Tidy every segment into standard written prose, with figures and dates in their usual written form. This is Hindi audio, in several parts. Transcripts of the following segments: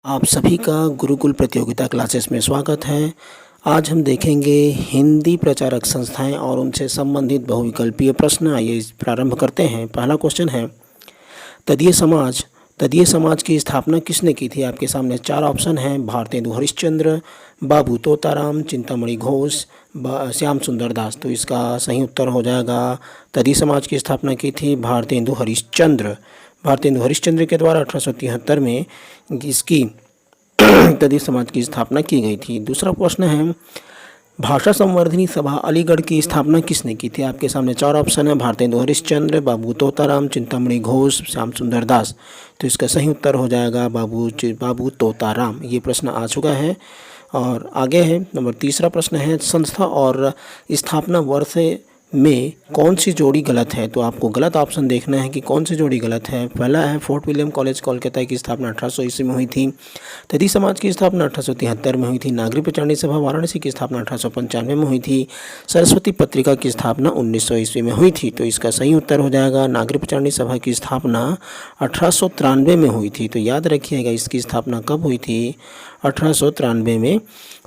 आप सभी का गुरुकुल प्रतियोगिता क्लासेस में स्वागत है। आज हम देखेंगे हिंदी प्रचारक संस्थाएं और उनसे संबंधित बहुविकल्पीय प्रश्न। आइए इस प्रारंभ करते हैं। पहला क्वेश्चन है, तदीय समाज की स्थापना किसने की थी? आपके सामने चार ऑप्शन हैं, भारतेंदु हरिश्चंद्र, बाबू तोताराम, चिंतामणि घोष, श्याम सुंदर दास। तो इसका सही उत्तर हो जाएगा, तदीय समाज की स्थापना की थी भारतेंदु हरिश्चंद्र। भारतेंदु हरिश्चंद्र के द्वारा 1873 में इसकी तदीय समाज की स्थापना की गई थी। दूसरा प्रश्न है, भाषा संवर्धनी सभा अलीगढ़ की स्थापना किसने की थी? आपके सामने चार ऑप्शन है, भारतेंदु हरिश्चंद्र, बाबू तोताराम, चिंतामणि घोष, श्याम सुंदर दास। तो इसका सही उत्तर हो जाएगा बाबू तोताराम। ये प्रश्न आ चुका है। और आगे है नंबर तीसरा प्रश्न है, संस्था और स्थापना वर्ष में कौन सी जोड़ी गलत है? तो आपको गलत ऑप्शन देखना है कि कौन सी जोड़ी गलत है। पहला है, फोर्ट विलियम कॉलेज कोलकाता की स्थापना 1800 ईस्वी में हुई थी। तदीय समाज की स्थापना 1873 में हुई थी। नागरिक प्रचारणी सभा वाराणसी की स्थापना 1895 में हुई थी। सरस्वती पत्रिका की स्थापना 1900 ईस्वी में हुई थी। तो इसका सही उत्तर हो जाएगा, नागरिक प्रचारणी सभा की स्थापना 1893 में हुई थी। तो याद रखिएगा, इसकी स्थापना कब हुई थी? 1893 में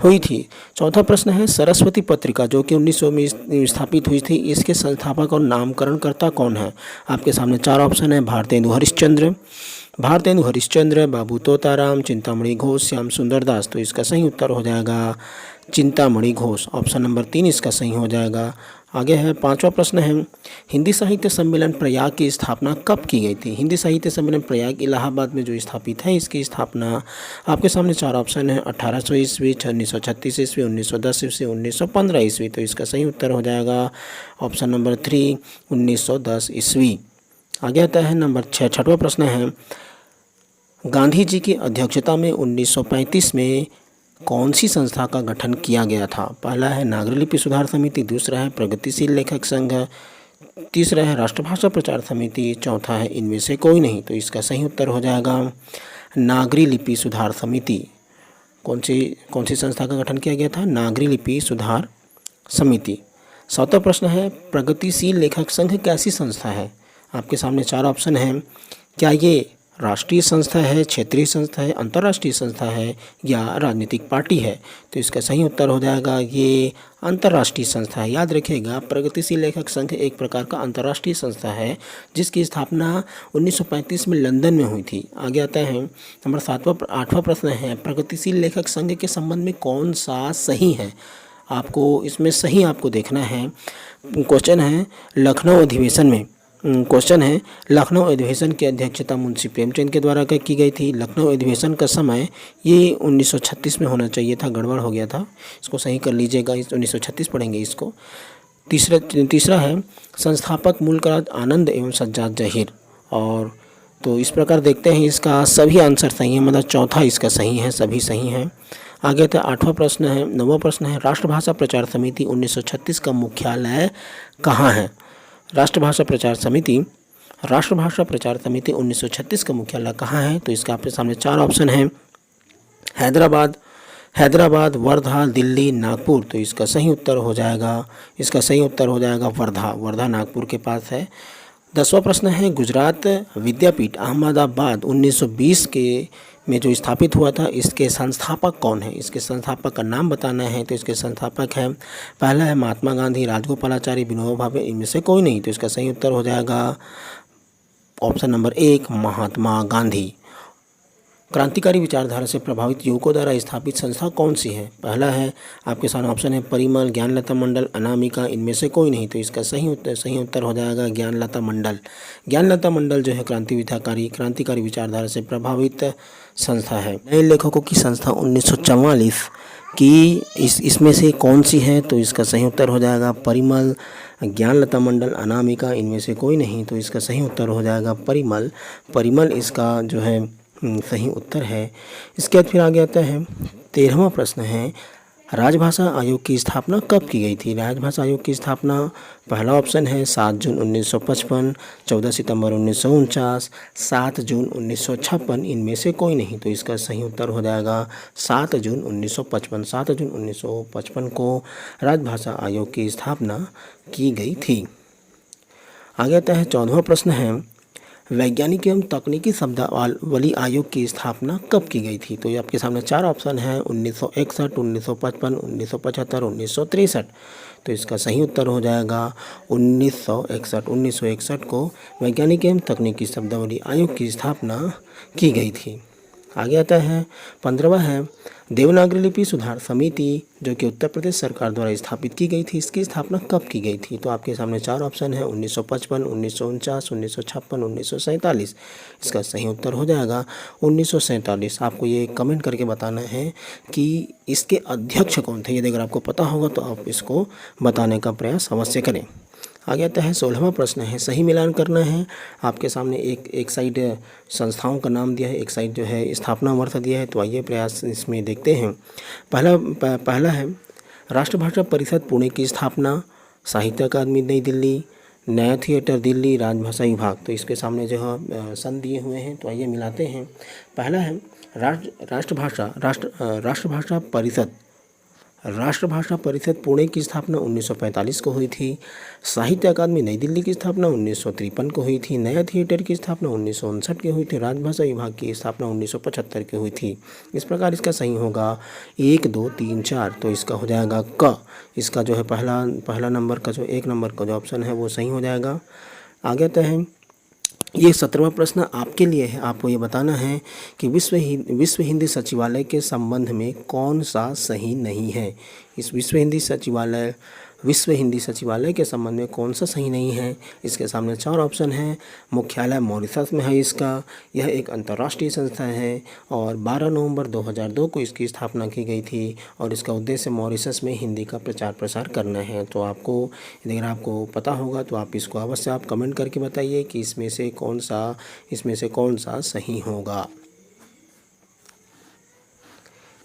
हुई थी। चौथा प्रश्न है, सरस्वती पत्रिका जो कि 1900 में स्थापित हुई थी, इसके संस्थापक और नामकरणकर्ता कौन है? आपके सामने चार ऑप्शन है, भारतेंदु हरिश्चंद्र, बाबू तोताराम, चिंतामणि घोष, श्याम सुंदर दास। तो इसका सही उत्तर हो जाएगा चिंतामणि घोष। ऑप्शन नंबर 3 इसका सही हो जाएगा। आगे है पांचवा प्रश्न है, हिंदी साहित्य सम्मेलन प्रयाग की स्थापना कब की गई थी? हिंदी साहित्य सम्मेलन प्रयाग इलाहाबाद में जो स्थापित है, इसकी स्थापना आपके सामने चार ऑप्शन है, 1800 ईस्वी, 1936 ईस्वी, 1910 ईस्वी, 1915 ईस्वी। तो इसका सही उत्तर हो जाएगा ऑप्शन नंबर 3, 1910 ईस्वी। आगे आता है नंबर 6, छठवां प्रश्न है, गांधी जी की अध्यक्षता में 1935 में कौन सी संस्था का गठन किया गया था? पहला है नागरी लिपि सुधार समिति, दूसरा है प्रगतिशील लेखक संघ, तीसरा है राष्ट्रभाषा प्रचार समिति, चौथा है इनमें से कोई नहीं। तो इसका सही उत्तर हो जाएगा नागरी लिपि सुधार समिति। कौन सी संस्था का गठन किया गया था? नागरी लिपि सुधार समिति। सातवां प्रश्न है, प्रगतिशील लेखक संघ कैसी संस्था है? आपके सामने चार ऑप्शन है, क्या ये राष्ट्रीय संस्था है, क्षेत्रीय संस्था है, अंतर्राष्ट्रीय संस्था है या राजनीतिक पार्टी है? तो इसका सही उत्तर हो जाएगा, ये अंतर्राष्ट्रीय संस्था है। याद रखिएगा, प्रगतिशील लेखक संघ एक प्रकार का अंतर्राष्ट्रीय संस्था है जिसकी स्थापना 1935 में लंदन में हुई थी। आगे आता है नंबर आठवां प्रश्न है, प्रगतिशील लेखक संघ के संबंध में कौन सा सही है? आपको इसमें सही आपको देखना है। क्वेश्चन है, लखनऊ अधिवेशन की अध्यक्षता मुंशी प्रेमचंद के द्वारा की गई थी। लखनऊ अधिवेशन का समय ये 1936 में होना चाहिए था, गड़बड़ हो गया था, इसको सही कर लीजिएगा। 1936 पढ़ेंगे इसको। तीसरा है, संस्थापक मुल्कराज आनंद एवं सज्जाद जहीर। और तो इस प्रकार देखते हैं, इसका सभी आंसर सही है, मतलब चौथा इसका सही है, सभी सही हैं। आगे तो नौवां प्रश्न है, राष्ट्रभाषा प्रचार समिति 1936 का मुख्यालय कहाँ है? राष्ट्रभाषा प्रचार समिति 1936 का मुख्यालय कहाँ है? तो इसका आपके सामने चार ऑप्शन है, हैदराबाद, वर्धा, दिल्ली, नागपुर। तो इसका सही उत्तर हो जाएगा वर्धा नागपुर के पास है। 10वां प्रश्न है, गुजरात विद्यापीठ अहमदाबाद 1920 में जो स्थापित हुआ था, इसके संस्थापक कौन है? इसके संस्थापक का नाम बताना है। तो इसके संस्थापक हैं, पहला है महात्मा गांधी, राजगोपालाचारी, विनोबा भावे, इनमें से कोई नहीं। तो इसका सही उत्तर हो जाएगा ऑप्शन नंबर 1, महात्मा गांधी। क्रांतिकारी विचारधारा से प्रभावित युवकों द्वारा स्थापित संस्था कौन सी है? पहला है आपके सामने ऑप्शन है, परिमल, ज्ञानलता मंडल, अनामिका, इनमें से कोई नहीं। तो इसका सही उत्तर हो जाएगा ज्ञानलता मंडल। ज्ञानलता मंडल जो है क्रांतिकारी विचारधारा से प्रभावित संस्था है। नए लेखकों की संस्था 1944 की इसमें से कौन सी है? तो इसका सही उत्तर हो जाएगा परिमल, ज्ञानलता मंडल, अनामिका, इनमें से कोई नहीं। तो इसका सही उत्तर हो जाएगा परिमल इसका जो है सही उत्तर है। इसके बाद फिर आगे आता है 13वां प्रश्न है, राजभाषा आयोग की स्थापना कब की गई थी? राजभाषा आयोग की स्थापना, पहला ऑप्शन है 7 जून 1955, 14 सितंबर 1949, 7 जून 1956, इनमें से कोई नहीं। तो इसका सही उत्तर हो जाएगा 7 जून 1955। 7 जून 1955 को राजभाषा आयोग की स्थापना की गई थी। आगे आता है 14वां प्रश्न है, वैज्ञानिक एवं तकनीकी शब्दावली आयोग की स्थापना कब की गई थी? तो ये आपके सामने चार ऑप्शन हैं, 1961, 1955, 1975, 1963। तो इसका सही उत्तर हो जाएगा 1961। 1961 को वैज्ञानिक एवं तकनीकी शब्दावली आयोग की स्थापना की गई थी। आगे आता है 15वां है देवनागरी लिपि सुधार समिति, जो कि उत्तर प्रदेश सरकार द्वारा स्थापित की गई थी। इसकी स्थापना कब की गई थी? तो आपके सामने चार ऑप्शन है, 1955, 1949, 1956, 1947। इसका सही उत्तर हो जाएगा 1947। आपको ये कमेंट करके बताना है कि इसके अध्यक्ष कौन थे। यदि अगर आपको पता होगा तो आप इसको बताने का प्रयास अवश्य करें। आगे आता है 16वां प्रश्न है, सही मिलान करना है। आपके सामने एक साइड संस्थाओं का नाम दिया है, एक साइड जो है स्थापना वर्ष दिया है। तो आइए प्रयास इसमें देखते हैं। पहला है राष्ट्रभाषा परिषद पुणे की स्थापना, साहित्य अकादमी नई दिल्ली, नया थिएटर दिल्ली, राजभाषा विभाग। तो इसके सामने जो है सन दिए हुए हैं। तो आइए मिलाते हैं। पहला है राष्ट्रभाषा परिषद पुणे की स्थापना 1945 को हुई थी। साहित्य अकादमी नई दिल्ली की स्थापना 1953 को हुई थी। नया थिएटर की स्थापना 1959 की हुई थी। राजभाषा विभाग की स्थापना 1975 की हुई थी। इस प्रकार इसका सही होगा 1, 2, 3, 4। तो इसका हो जाएगा क। इसका जो है पहला नंबर का जो 1 नंबर का जो ऑप्शन है वो सही हो जाएगा। आगे आता है ये 17वां प्रश्न आपके लिए है। आपको ये बताना है कि विश्व हिंदी सचिवालय के संबंध में कौन सा सही नहीं है। इस विश्व हिंदी सचिवालय के संबंध में कौन सा सही नहीं है। इसके सामने चार ऑप्शन हैं। मुख्यालय मॉरिशस में है इसका। यह एक अंतर्राष्ट्रीय संस्था है और 12 नवंबर 2002 को इसकी स्थापना की गई थी और इसका उद्देश्य मॉरिशस में हिंदी का प्रचार प्रसार करना है। तो आपको यदि अगर आपको पता होगा तो आप इसको अवश्य आप कमेंट करके बताइए कि इसमें से कौन सा सही होगा।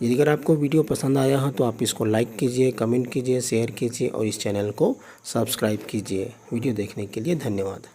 यदि अगर आपको वीडियो पसंद आया हो तो आप इसको लाइक कीजिए, कमेंट कीजिए, शेयर कीजिए और इस चैनल को सब्सक्राइब कीजिए। वीडियो देखने के लिए धन्यवाद।